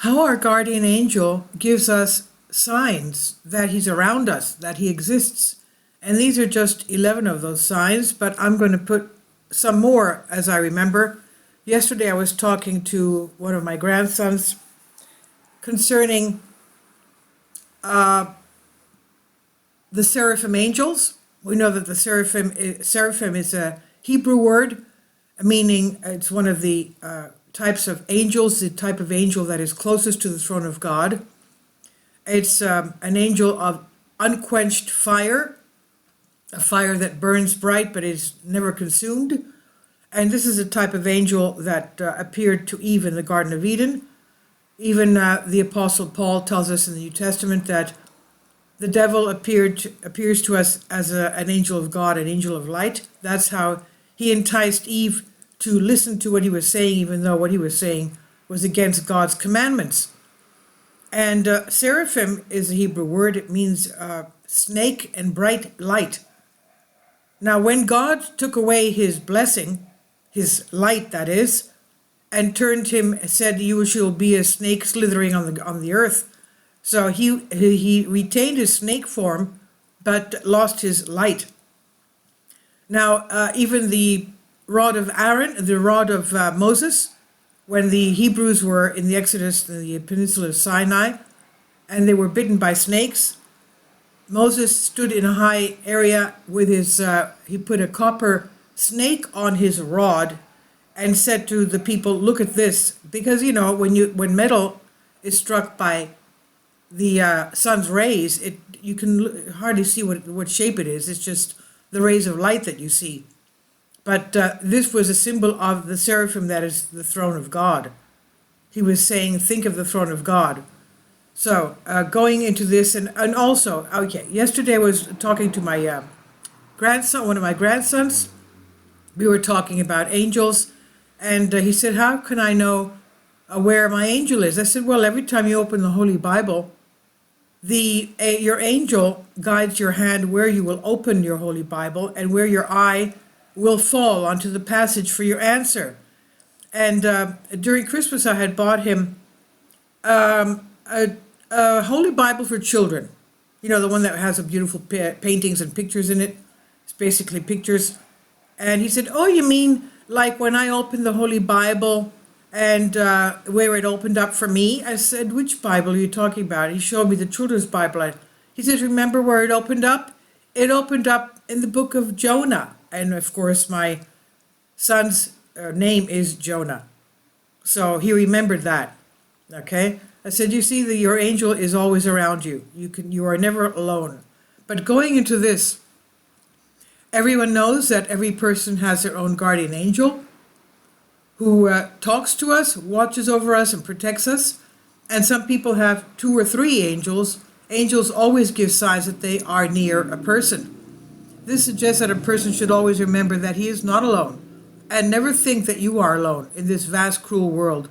how our guardian angel gives us signs that he's around us, that he exists. And these are just 11 of those signs, but I'm going to put some more as I remember. Yesterday I was talking to one of my grandsons concerning the seraphim angels. We know that the seraphim is a Hebrew word, meaning it's one of the types of angels, the type of angel that is closest to the throne of God. It's an angel of unquenched fire, a fire that burns bright but is never consumed. And this is a type of angel that appeared to Eve in the Garden of Eden. Even the Apostle Paul tells us in the New Testament that the devil appears to us as an angel of God, an angel of light. That's how he enticed Eve to listen to what he was saying, even though what he was saying was against God's commandments. And seraphim is a Hebrew word. It means snake and bright light. Now, when God took away his blessing, his light that is, and turned him, said, "You shall be a snake slithering on the earth." So he retained his snake form, but lost his light. Now, even the rod of Aaron, the rod of Moses, when the Hebrews were in the Exodus, in the peninsula of Sinai, and they were bitten by snakes, Moses stood in a high area with his, he put a copper snake on his rod and said to the people, "Look at this." Because, when metal is struck by the sun's rays, you can hardly see what shape it is. It's just the rays of light that you see. But this was a symbol of the seraphim that is the throne of God. He was saying, think of the throne of God. So going into this, and also, yesterday I was talking to my grandson, one of my grandsons. We were talking about angels, and he said, "How can I know where my angel is?" I said, "Well, every time you open the Holy Bible, your angel guides your hand where you will open your Holy Bible and where your eye will fall onto the passage for your answer." And during Christmas, I had bought him a Holy Bible for children. The one that has a beautiful paintings and pictures in it. It's basically pictures. And he said, "Oh, you mean like when I opened the Holy Bible and where it opened up for me?" I said, "Which Bible are you talking about?" He showed me the children's Bible. He said, "Remember where it opened up? It opened up in the book of Jonah." And of course, my son's name is Jonah. So he remembered that. Okay? I said, "You see, your angel is always around you. You are never alone." But going into this, everyone knows that every person has their own guardian angel who talks to us, watches over us, and protects us. And some people have 2 or 3 angels. Angels always give signs that they are near a person. This suggests that a person should always remember that he is not alone, and never think that you are alone in this vast, cruel world.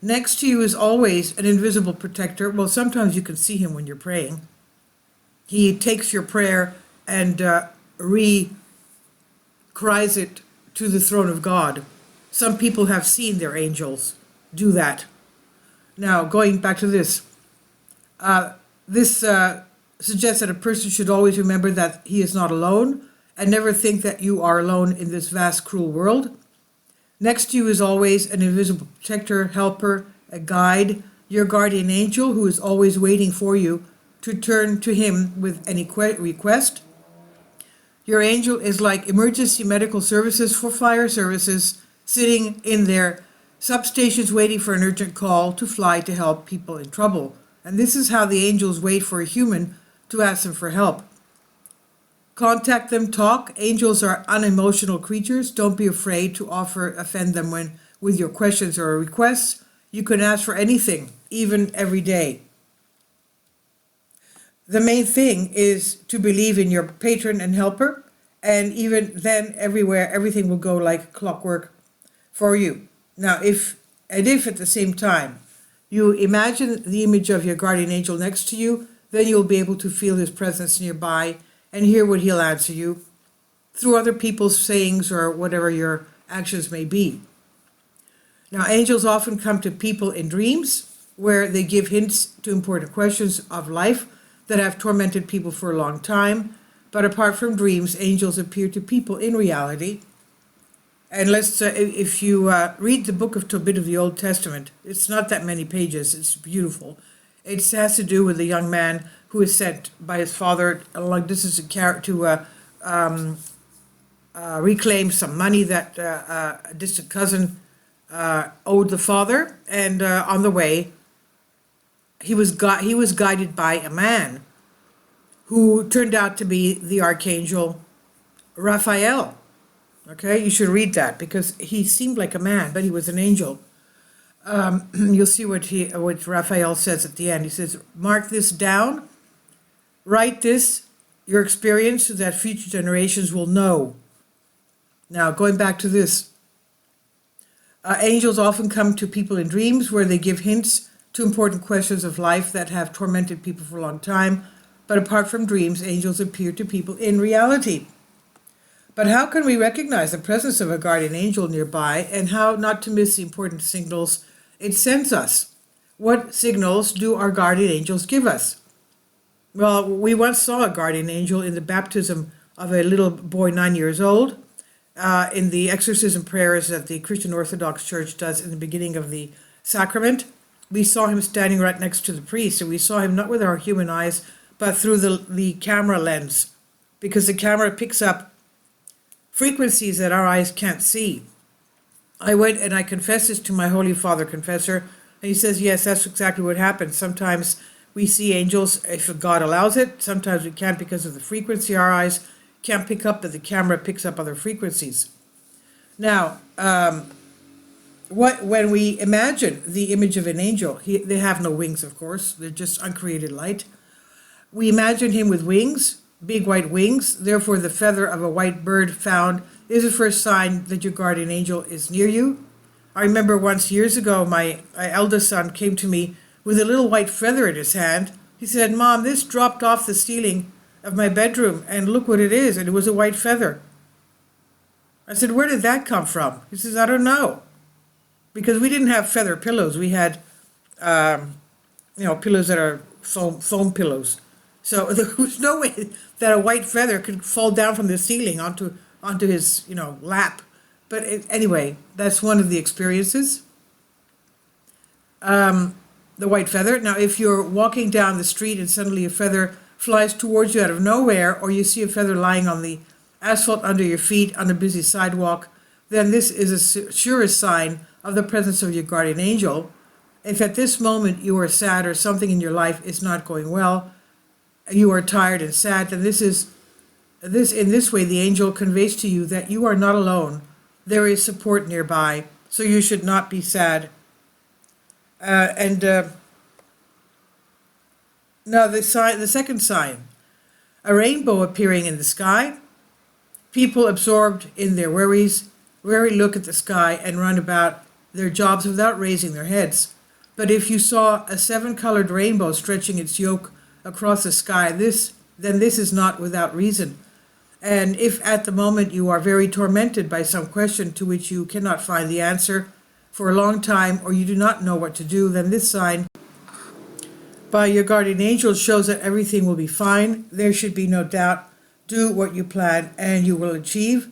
Next to you is always an invisible protector. Well, sometimes you can see him when you're praying. He takes your prayer and cries it to the throne of God. Some people have seen their angels do that. Now, going back to this, this suggests that a person should always remember that he is not alone and never think that you are alone in this vast, cruel world. Next to you is always an invisible protector, helper, a guide, your guardian angel who is always waiting for you to turn to him with any request. Your angel is like emergency medical services for fire services, sitting in their substations waiting for an urgent call to fly to help people in trouble. And this is how the angels wait for a human to ask them for help. Contact them, talk. Angels are unemotional creatures. Don't be afraid to offend them with your questions or requests. You can ask for anything, even every day. The main thing is to believe in your patron and helper, and even then, everywhere, everything will go like clockwork for you. Now, if at the same time you imagine the image of your guardian angel next to you, then you'll be able to feel his presence nearby and hear what he'll answer you through other people's sayings or whatever your actions may be. Now, angels often come to people in dreams. where they give hints to important questions of life that have tormented people for a long time. But apart from dreams, angels appear to people in reality. And if you read the book of Tobit of the Old Testament, it's not that many pages, it's beautiful. It has to do with a young man who is sent by his father a long distance to reclaim some money that a distant cousin owed the father. And on the way, he was guided by a man who turned out to be the archangel Raphael. Okay, you should read that because he seemed like a man, but he was an angel. You'll see what Raphael says at the end. He says, "Mark this down, write this, your experience, so that future generations will know." Now, going back to this, angels often come to people in dreams where they give hints to important questions of life that have tormented people for a long time. But apart from dreams, angels appear to people in reality. But how can we recognize the presence of a guardian angel nearby, and how not to miss the important signals it sends us? What signals do our guardian angels give us? Well, we once saw a guardian angel in the baptism of a little boy 9 years old, in the exorcism prayers that the Christian Orthodox Church does in the beginning of the sacrament. We saw him standing right next to the priest, and we saw him not with our human eyes, but through the camera lens, because the camera picks up frequencies that our eyes can't see. I went and I confessed this to my Holy Father confessor, and he says, yes, that's exactly what happens. Sometimes we see angels if God allows it. Sometimes we can't because of the frequency our eyes can't pick up, but the camera picks up other frequencies. Now, when we imagine the image of an angel, they have no wings, of course. They're just uncreated light. We imagine him with wings, big white wings. Therefore, the feather of a white bird found is the first sign that your guardian angel is near you. I remember once years ago, my eldest son came to me with a little white feather in his hand. He said, "Mom, this dropped off the ceiling of my bedroom, and look what it is." And it was a white feather. I said, "Where did that come from?" He says, "I don't know." Because we didn't have feather pillows. We had, pillows that are foam pillows. So there was no way that a white feather could fall down from the ceiling onto his, lap. But anyway, that's one of the experiences. The white feather. Now, if you're walking down the street and suddenly a feather flies towards you out of nowhere, or you see a feather lying on the asphalt under your feet on a busy sidewalk, then this is a surest sign of the presence of your guardian angel. If at this moment you are sad or something in your life is not going well, you are tired and sad, then in this way the angel conveys to you that you are not alone. There is support nearby, so you should not be sad. Now the second sign, a rainbow appearing in the sky. People absorbed in their worries rarely look at the sky and run about their jobs without raising their heads. But if you saw a 7-colored rainbow stretching its yoke across the sky, then this is not without reason. And if at the moment you are very tormented by some question to which you cannot find the answer for a long time, or you do not know what to do, then this sign by your guardian angel shows that everything will be fine. There should be no doubt. Do what you plan and you will achieve.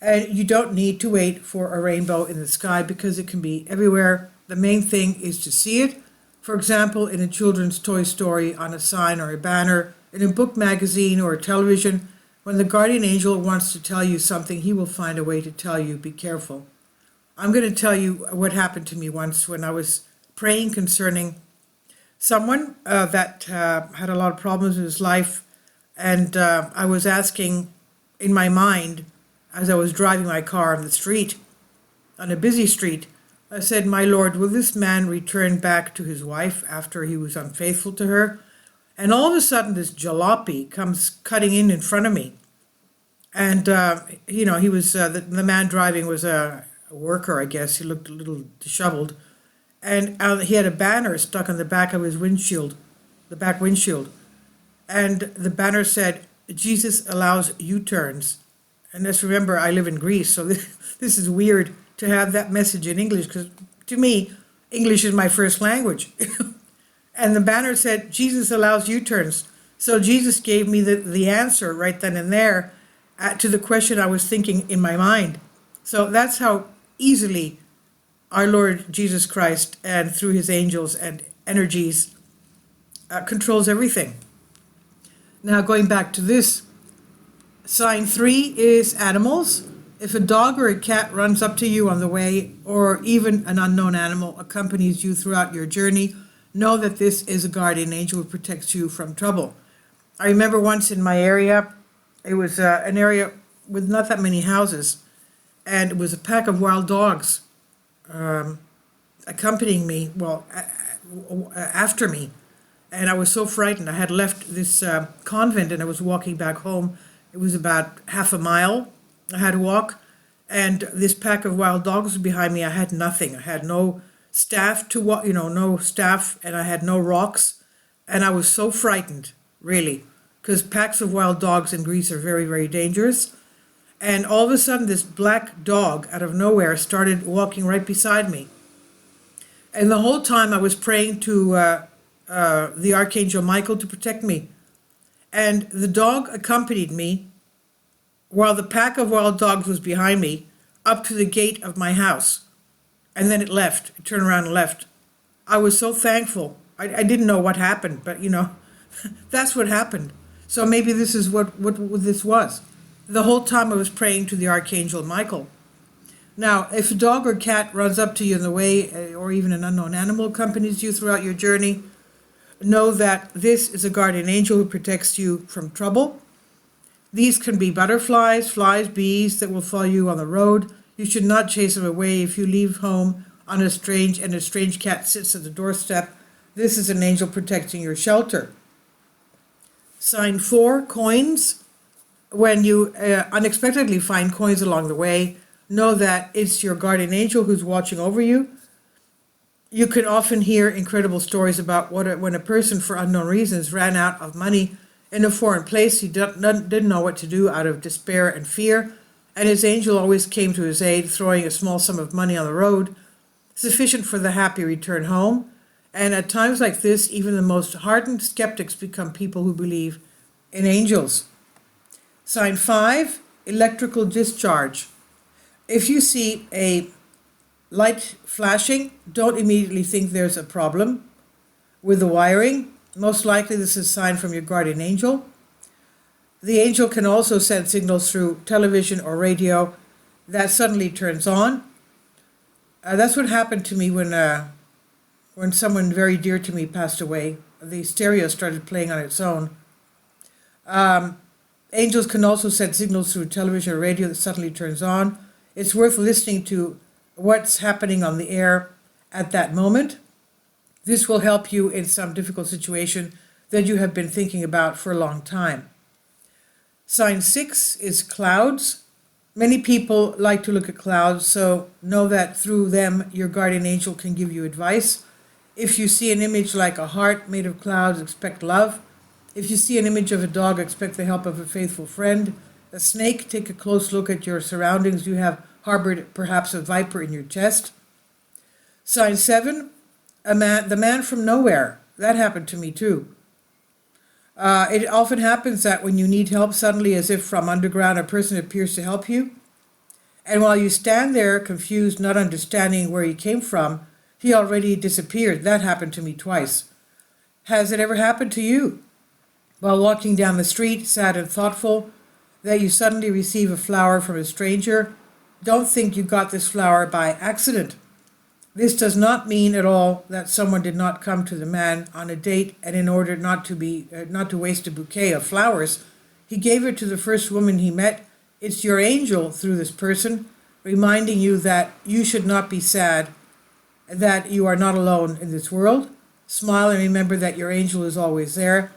And you don't need to wait for a rainbow in the sky because it can be everywhere. The main thing is to see it. For example, in a children's toy story, on a sign or a banner, in a book magazine or a television. When the guardian angel wants to tell you something, he will find a way to tell you, be careful. I'm going to tell you what happened to me once when I was praying concerning someone that had a lot of problems in his life. And I was asking in my mind, as I was driving my car on the street, on a busy street, I said, "My Lord, will this man return back to his wife after he was unfaithful to her?" And all of a sudden, this jalopy comes cutting in front of me. And, he was, the man driving was a worker, I guess. He looked a little disheveled. And he had a banner stuck on the back of his windshield, the back windshield. And the banner said, "Jesus allows U-turns." And let's remember, I live in Greece, so this is weird to have that message in English, because to me, English is my first language. And the banner said, Jesus allows U-turns. So Jesus gave me the answer right then and there to the question I was thinking in my mind. So that's how easily our Lord Jesus Christ, and through his angels and energies, controls everything. Now, going back to this, sign 3 is animals. If a dog or a cat runs up to you on the way, or even an unknown animal accompanies you throughout your journey, know that this is a guardian angel who protects you from trouble. I remember once in my area, it was an area with not that many houses, and it was a pack of wild dogs accompanying me, after me. And I was so frightened. I had left this convent and I was walking back home. It was about half a mile I had to walk. And this pack of wild dogs was behind me. I had nothing. I had no staff to walk, no staff, and I had no rocks. And I was so frightened, really, because packs of wild dogs in Greece are very, very dangerous. And all of a sudden, this black dog out of nowhere started walking right beside me. And the whole time I was praying to the Archangel Michael to protect me. And the dog accompanied me while the pack of wild dogs was behind me up to the gate of my house. And then it left. It turned around and left. I was so thankful. I didn't know what happened, but that's what happened. So maybe this is what this was. The whole time I was praying to the Archangel Michael. Now, if a dog or cat runs up to you in the way, or even an unknown animal accompanies you throughout your journey, know that this is a guardian angel who protects you from trouble. These can be butterflies, flies, bees that will follow you on the road. You should not chase them away if you leave home and a strange cat sits at the doorstep. This is an angel protecting your shelter. Sign 4, coins. When you unexpectedly find coins along the way, know that it's your guardian angel who's watching over you. You can often hear incredible stories about when a person, for unknown reasons, ran out of money in a foreign place. He didn't know what to do out of despair and fear, and his angel always came to his aid, throwing a small sum of money on the road, sufficient for the happy return home. And at times like this, even the most hardened skeptics become people who believe in angels. Sign 5, electrical discharge. If you see a light flashing, don't immediately think there's a problem with the wiring. Most likely this is a sign from your guardian angel. The angel can also send signals through television or radio that suddenly turns on. That's what happened to me when someone very dear to me passed away. The stereo started playing on its own. Angels can also send signals through television or radio that suddenly turns on. It's worth listening to what's happening on the air at that moment. This will help you in some difficult situation that you have been thinking about for a long time. Sign 6 is clouds. Many people like to look at clouds, so know that through them your guardian angel can give you advice. If you see an image like a heart made of clouds, expect love. If you see an image of a dog, expect the help of a faithful friend. A snake, take a close look at your surroundings. You have harbored perhaps a viper in your chest. Sign 7, the man from nowhere. That happened to me too. It often happens that when you need help, suddenly, as if from underground, a person appears to help you. And while you stand there, confused, not understanding where he came from, he already disappeared. That happened to me twice. Has it ever happened to you? While walking down the street, sad and thoughtful, that you suddenly receive a flower from a stranger? Don't think you got this flower by accident. This does not mean at all that someone did not come to the man on a date, and in order not to waste a bouquet of flowers, he gave it to the first woman he met. It's your angel through this person, reminding you that you should not be sad, that you are not alone in this world. Smile and remember that your angel is always there.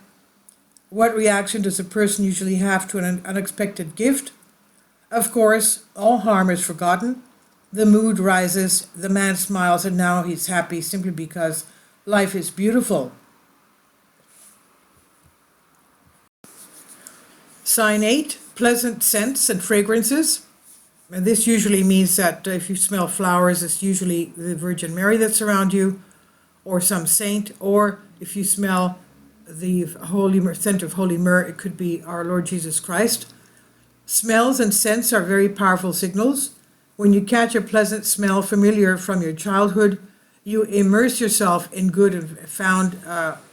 What reaction does a person usually have to an unexpected gift? Of course, all harm is forgotten. The mood rises, the man smiles, and now he's happy simply because life is beautiful. Sign 8, pleasant scents and fragrances. And this usually means that if you smell flowers, it's usually the Virgin Mary that's around you, or some saint, or if you smell the scent of holy myrrh, it could be our Lord Jesus Christ. Smells and scents are very powerful signals. When you catch a pleasant smell familiar from your childhood, you immerse yourself in good and fond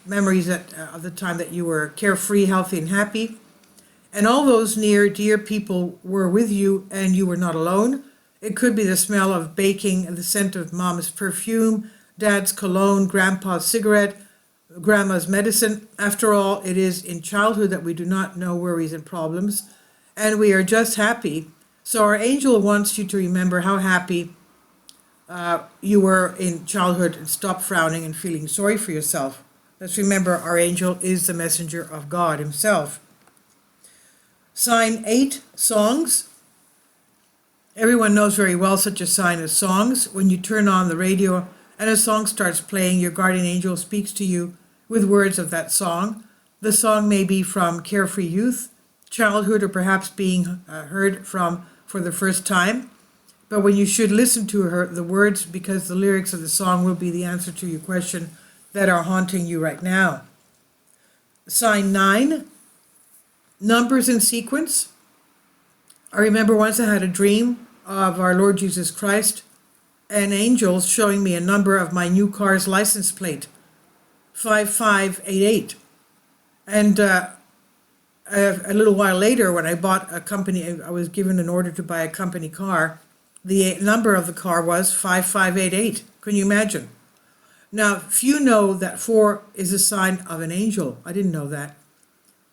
memories of the time that you were carefree, healthy, and happy. And all those near, dear people were with you and you were not alone. It could be the smell of baking and the scent of mom's perfume, dad's cologne, grandpa's cigarette, grandma's medicine. After all, it is in childhood that we do not know worries and problems, and we are just happy. So our angel wants you to remember how happy you were in childhood and stop frowning and feeling sorry for yourself. Let's remember our angel is the messenger of God himself. Sign 8, songs. Everyone knows very well such a sign as songs. When you turn on the radio and a song starts playing, your guardian angel speaks to you with words of that song. The song may be from carefree youth, childhood, or perhaps being heard from for the first time. But when you should listen to the words, because the lyrics of the song will be the answer to your question that are haunting you right now. Sign 9, numbers in sequence. I remember once I had a dream of our Lord Jesus Christ and angels showing me a number of my new car's license plate, 5588. And a little while later, when I bought I was given an order to buy a company car, the number of the car was 5588. Can you imagine? Now, few know that 4 is a sign of an angel. I didn't know that.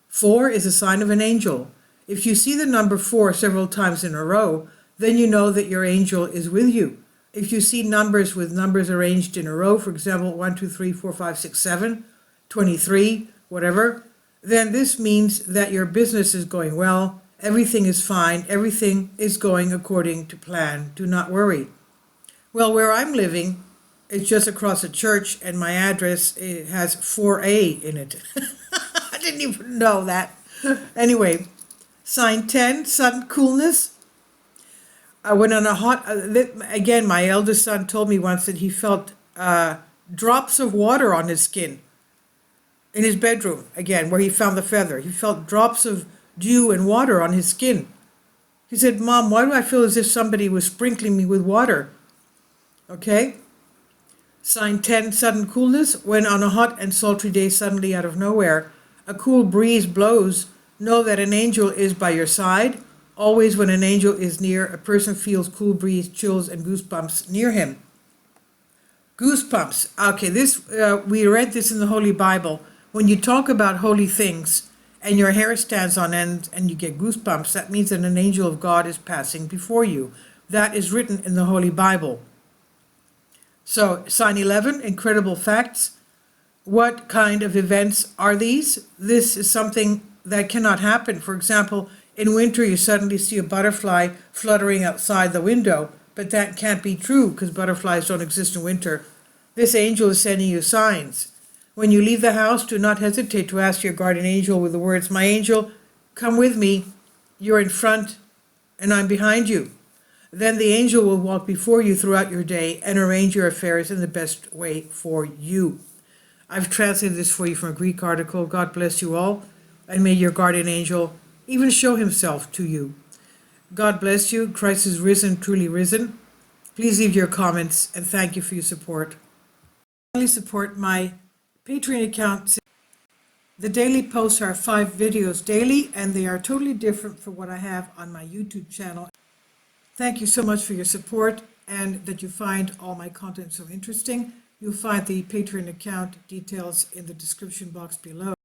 4 is a sign of an angel. If you see the number 4 several times in a row, then you know that your angel is with you. If you see numbers with numbers arranged in a row, for example, 1, 2, 3, 4, 5, 6, 7, 23, whatever, then this means that your business is going well, everything is fine, everything is going according to plan. Do not worry. Well, where I'm living, it's just across a church, and my address, it has 4A in it. I didn't even know that. Anyway, sign 10, sudden coolness. When on a hot, again, my eldest son told me once that he felt drops of water on his skin in his bedroom, again, where he found the feather. He felt drops of dew and water on his skin. He said, "Mom, why do I feel as if somebody was sprinkling me with water?" Okay? Sign 10, sudden coolness. When on a hot and sultry day, suddenly out of nowhere, a cool breeze blows, know that an angel is by your side. Always when an angel is near, a person feels cool breeze, chills, and goosebumps near him. Goosebumps. Okay, we read this in the Holy Bible. When you talk about holy things and your hair stands on end and you get goosebumps, that means that an angel of God is passing before you. That is written in the Holy Bible. So, sign 11, incredible facts. What kind of events are these? This is something that cannot happen. For example, in winter, you suddenly see a butterfly fluttering outside the window, but that can't be true because butterflies don't exist in winter. This angel is sending you signs. When you leave the house, do not hesitate to ask your guardian angel with the words, "My angel, come with me. You're in front and I'm behind you." Then the angel will walk before you throughout your day and arrange your affairs in the best way for you. I've translated this for you from a Greek article. God bless you all, and may your guardian angel even show himself to you. God bless you. Christ is risen, truly risen. Please leave your comments, and thank you for your support. Please support my Patreon account. The daily posts are 5 videos daily, and they are totally different from what I have on my YouTube channel. Thank you so much for your support and that you find all my content so interesting. You'll find the Patreon account details in the description box below.